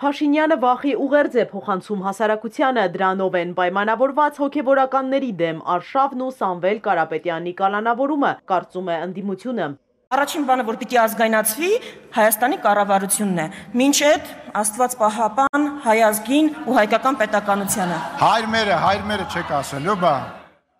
Փաշինյանը վախի ուղերձ է փոխանցում հասարակությանը, դրանով են պայմանավորված հոգևորականների դեմ Արշավն ու Սամվել Կարապետյանի կալանավորումը, կարծում է ընդդիմությունը։ Առաջին բանը, որ պիտի ազգայնացվի, Հայաստանի կառավարությունն է, մինչ այդ Աստված պահապան, հայ ազգին ու հայկական պետականությանը։ Հայրմերը չեք ասելու, բա։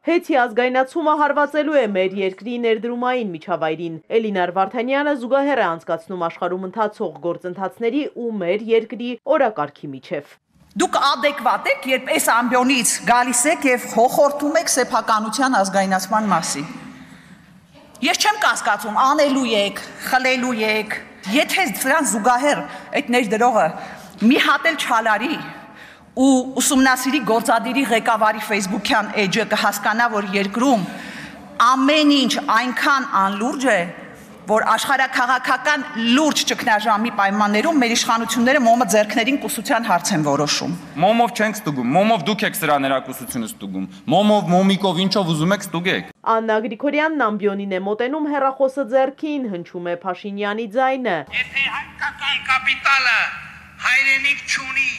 Հեթի ազգայնացումը հարվածելու է մեր երկրի ներդրումային միջավայրին։ Էլինար Վարդանյանը զուգահեռ է անցկացնում աշխարհում ընթացող գործընթացների ու մեր երկրի օրակարգի միջև։ Դուք adekvat եք, երբ այս ամբիոնից գալիս եք եւ հոխորտում եք սեփականության ազգայնացման մասին։ Ես չեմ կասկածում, անելու եք, խլելու եք, եթե դրան զուգահեռ այդ ներդրողը մի հատ էլ չալարի ու ուսումնասիրի գործադիրի ղեկավարի Facebook-յան էջը կհասկանա, որ երկրում ամեն ինչ այնքան անլուրջ է, որ աշխարհաքաղաքական լուրջ ճգնաժամի պայմաններում մեր իշխանությունները մոմը ձեռքներին կուսության հարց են որոշում։ Մոմով չենք ստուգում, մոմով դուք եք սրա ներակուսությունը ստուգում, մոմով, մոմիկով ինչով ուզում եք ստուգեք։ Աննա Գրիգորյանն ամբիոնին է մոտենում, հեռախոսը ձեռքին, հնչում է Փաշինյանի ձայնը։ Եթե հայկական կապիտալը հայրենիք չունի,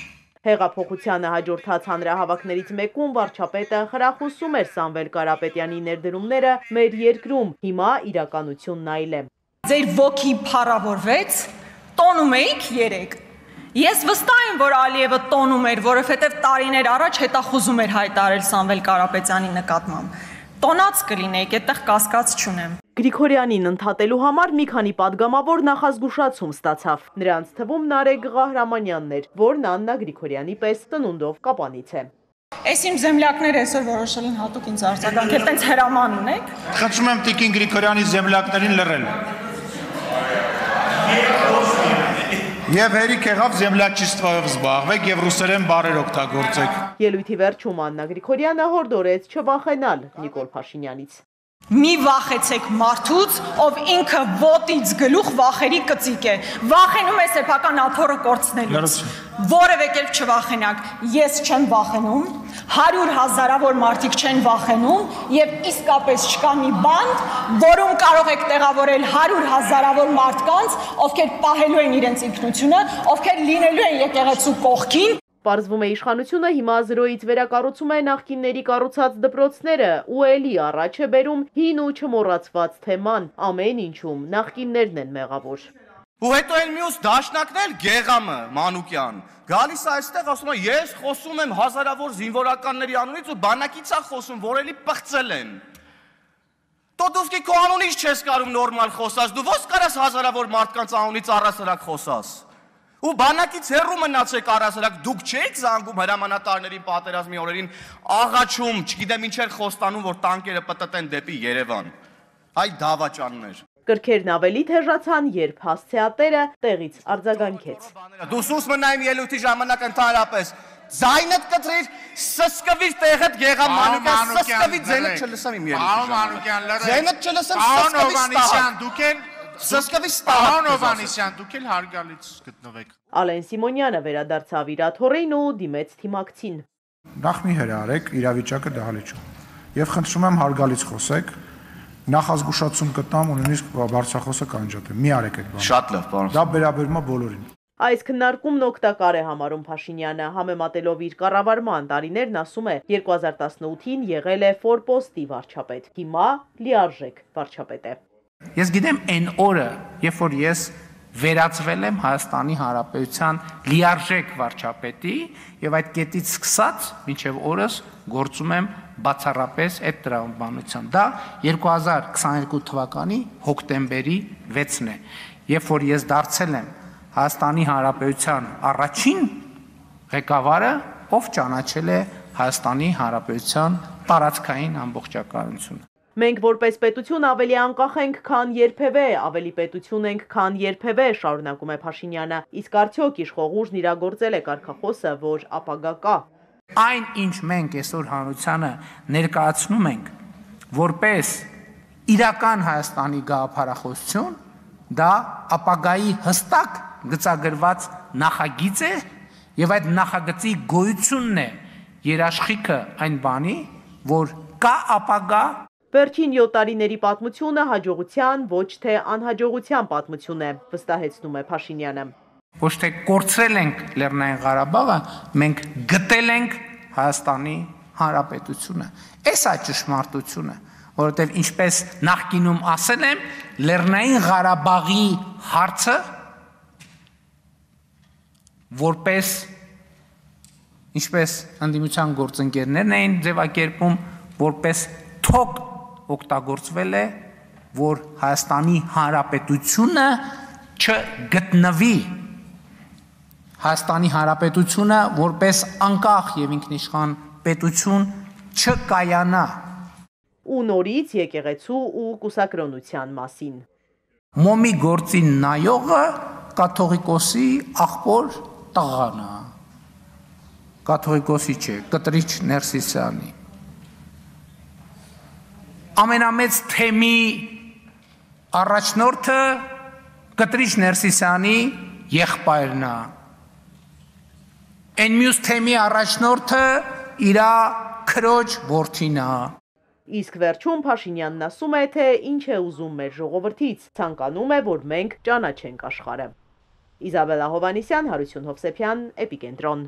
Հեղափոխությանը հաջորդած հանրահավաքներից մեկում վարչապետը խրախուսում էր Սամվել Կարապետյանի ներդրումները մեր երկրում, հիմա իրականությունն այլ է։ Ձեր ոգի փառավորվեց, տոնում էիք երեք։ Ես վստահ եմ, որ Ալիևը տոնում էր, որովհետև տարիներ առաջ հետախուզում էր հայտարարել Սամվել Կարապետյանի նկատմամբ։ Տոնած կլինեիք, այդտեղ կասկած չունեմ։ Գրիգորյանին ընդհատելու համար մի քանի պատգամավոր նախազգուշացում ստացավ։ Նրանց թվում Նարեկ Ղահրամանյանն էր, որն Աննա Գրիգորյանի պես ծնունդով կապանից է։ Այս իմ զեմլակները այսօր որոշել են հատուկ ինձ արձագանքել, տենց հրաման ունեք։ Խնդրում եմ Տիկին Գրիգորյանի զեմլակներին լռել։ Եվ հերիք եղավ զեմլաչիստվայով զբաղվեք եւ ռուսերեն բառեր օգտագործեք։ Ելույթի վերջում Աննա Գրիգորյանը հորդորեց չվախենալ Նիկոլ Փաշինյանից։ Մի վախեցեք մարդուց, ով ինքը ոտից գլուխ վախերի կծիկ է։ Վախենում է սեփական աթոռը կորցնելուց։ Որևէ կերպ չվախենակ։ Ես չեմ վախենում, 100,000-ավոր մարդիկ չեն վախենում եւ իսկապես չկա մի բանդ, որում կարող եք տեղավորել 100,000-ավոր մարդկանց, ովքեր պահելու են իրենց ինքնությունը, ովքեր լինելու են եկեղեցու կողքին։ Պարզվում է իշխանությունը հիմա զրոյից վերակառուցում է նախկինների կառուցած դպրոցները ու էլի առաջ է բերում հին ու չմոռացված թեման, ամեն ինչում նախկիններն են մեղավոր։ Ու հետո այն մյուս դաշնակն էլ Գեղամը, Մանուկյան, գալիս է այստեղ ասում է ես խոսում եմ հազարավոր զինվորականների անունից ու բանակից է խոսում, որ էլի պղծել են։ Տոտովսկի քո անունից չես կարում նորմալ խոսած, դու ո՞ս կարաս հազարավոր մարդկանց անունից առասարակ խոսաս։ Ու բանակից հեռու մնացեք առասարակ, դուք չեք զանգում հրամանատարներին պատերազմի օրերին աղաչում, չգիտեմ ինչեր խոստանում, որ տանկերը պտտեն դեպի Երևան։ Այ դավաճաններ։ Կրքերն ավելի թեժացան, երբ հասցեատերը տեղից արձագանքեց։ Դու սուս մնա իմ ելույթի ժամանակ ընդհանրապես ձայնդ կտրիր, սսկվիր տեղդ Գեղամ Մանուկյան, սսկվի ձենդ չլսեմ իմ ելույթի։ Ձենդ չլսեմ, սսկվի Սսկվի Պարոն Հովհաննիսյան, դուք էլ հարգալից գտնվեք։ Ալեն Սիմոնյանը վերադարձավ իր աթոռին ու դիմեց թիմակցին։ Նախ մի հրարեք իրավիճակը դահլիճում։ Եվ խնդրում եմ հարգալից խոսեք, նախազգուշացում կտամ ու նույնիսկ բարձրախոսը կանջատեմ։ Մի արեք այդ բանը։ Շատ լավ, պարոն։ Դա վերաբերում է բոլորին։ Այս քննարկումն օգտակար է համարում Փաշինյանը, համեմատելով իր կառավարման տարիներն, ասում է 2018-ին եղել է ֆորպոստի վարչապետ, հիմա լիարժեք վարչապետ է։ Ես գիտեմ այն օրը, երբ որ ես վերածվել եմ Հայաստանի Հանրապետության լիարժեք վարչապետի եւ այդ կետից սկսած մինչեւ օրս գործում եմ բացառապես այդ տրամաբանությամբ։ Դա 2022 թվականի հոկտեմբերի 6-ն է, երբ որ ես դարձել եմ Հայաստանի Հանրապետության առաջին ղեկավարը, ով ճանաչել է Հայաստանի Հանրապետության տարածքային ամբողջականությունը։ Մենք որպես պետություն ավելի անկախ ենք, քան երբևէ, ավելի պետություն ենք, քան երբևէ, շարունակում է Փաշինյանը, իսկ արդյոք իշխող ուժն իրագործել է կարգախոսը, որ ապագա կա։ Այն, ինչ մենք այսօր հանրությանը ներկայացնում ենք, որպես իրական Հայաստանի գաղափարախոսություն, դա ապագայի հստակ գծագրված նախագիծ է, եւ այդ նախագծի գոյությունն է երաշխիքը այն բանի, որ կա ապագա։ Վերջին 7 տարիների պատմությունը հաջողության, ոչ թե անհաջողության պատմություն է, վստահեցնում է Փաշինյանը։ Ոչ թե կորցրել ենք Լեռնային Ղարաբաղը, մենք գտել ենք Հայաստանի Հանրապետությունը։ Այս է ճշմարտությունը, որովհետև ինչպես նախկինում ասել եմ, Լեռնային Ղարաբաղի հարցը որպես ինչպես ընդդիմության գործընկերներն էին ձևակերպում, որպես թոք օգտագործվել է, որ Հայաստանի Հանրապետությունը չգտնվի, Հայաստանի Հանրապետությունը որպես անկախ եւ ինքնիշխան պետություն չկայանա։ Ու նորից եկեղեցու ու կուսակրոնության մասին։ Մոմի գործին նայողը կաթողիկոսի աղբոր տղան է։ Կաթողիկոսի չէ, Կտրիչ Ներսիսյանի։ Ամենամեծ թեմի առաջնորդը Կտրիչ Ներսիսյանի եղբայրն է։ Այն մյուս թեմի առաջնորդը իր քրոջ որդին է։ Իսկ վերջում Փաշինյանն ասում է, թե ինչ է ուզում մեր ժողովրդից, ցանկանում է, որ մենք ճանաչենք աշխարհը։ Իզաբելլա Հովհաննիսյան, Հարություն Հովսեփյան, Էպիկենտրոն։